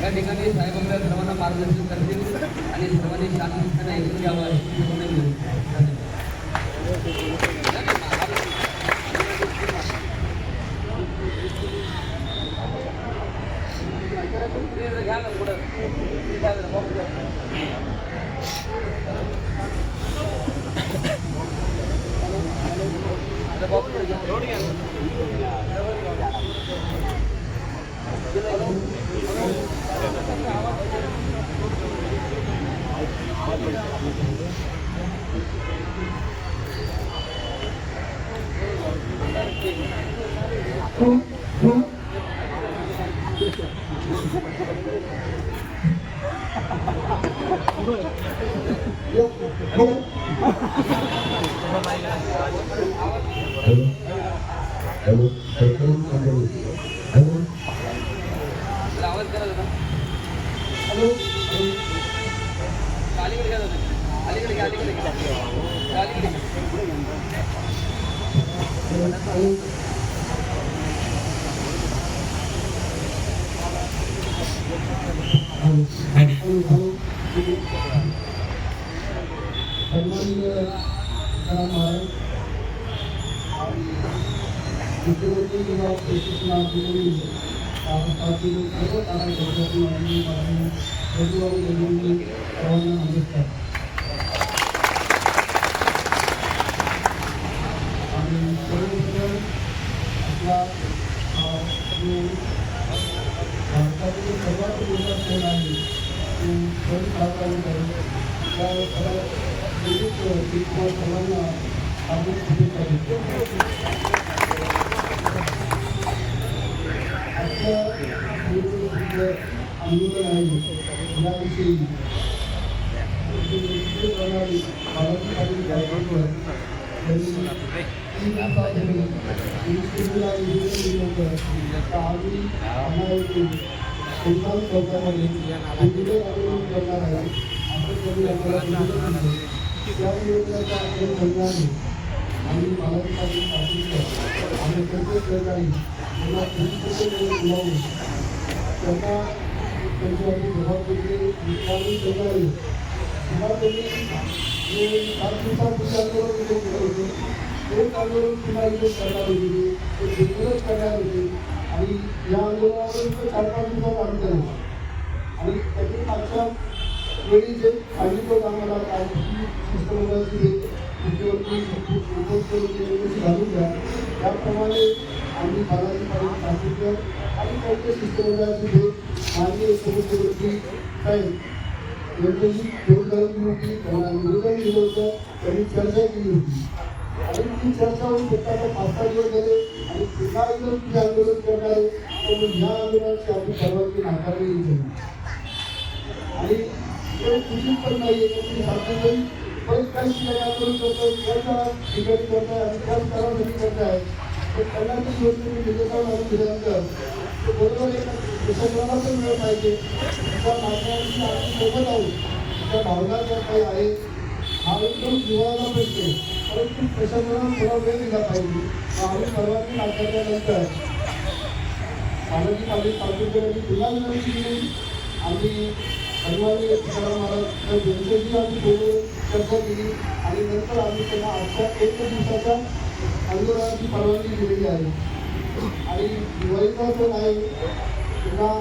या ठिकाणी साहेब आपल्या सर्वांना मार्गदर्शन करतील आणि सर्वांनी शांतपणे ऐकून घ्यावं अशी घ्या ना पुढं आवाज करा अलीकडे घ्या अलीकडे घ्या अलीकडे घ्या अलीकडे त्याप्रमाणे आम्ही बालाजी पाटील सातपूर आणि त्यांच्या शिष्टमंडळाची माननीय उपमुख्यमंत्री साहेब यांच्याशी भेट झाली होती, त्यांना निवेदन दिलं होतं, त्यांनी चर्चा केली होती आणि ती चर्चा होऊन आता 5-6 दिवस झाले आणि पुन्हा एकदा तुम्ही आंदोलन करणार आहे तर मग ह्या आंदोलनाची आपली परवानगी नाकारली गेली आणि खुशी पण नाही आहे. तुम्ही सांगतो बरेच काही ठिकाणी आंदोलन करताय, त्याच्या ठिकाणी करताय आणि त्याच कारणासाठी करताय, तर त्यांना ती गोष्ट मी निवेदन आणून दिल्यानंतर बरोबर आहे. देशाला पण वेळ पाहिजे, त्या माध्यमांची आम्ही सोबत आहोत, त्या भावना ज्या काही आहेत हा एकदम जिव्हाळ्याचा प्रश्न आहे, परंतु प्रशासनाला थोडा वेळ दिला पाहिजे. आम्ही परवानगी नाकारल्यानंतर बालाजी पाटील सातपूरकर यांनी पुन्हा विनंती केली. आम्ही सन्माननीय तुकाराम महाराज यांच्याशी आम्ही बोलून चर्चा केली आणि नंतर आम्ही त्यांना आजच्या 1 दिवसाच्या आंदोलनाची परवानगी दिलेली आहे आणि दिवाळीचा सण आहे. पुन्हा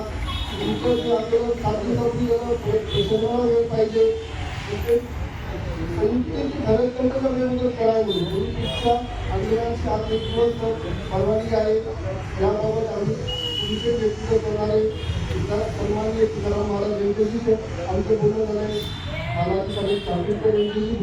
तुमचं जे आंदोलन 7 दिवसापूर्वी प्रशासनाला वेळ पाहिजे, संयुक्तेची खरंच वेळ करावं म्हणून तुमच्या आंदोलनाची आज 1 दिवस परवानगी आहे. याबाबत आम्ही तुमचे नेतृत्व करणारे सन्माननीय तुकाराम महाराज यांच्याशी आमचं बोलणं झालं आहे. बालाजी पाटील सातपूरकर यांच्याशी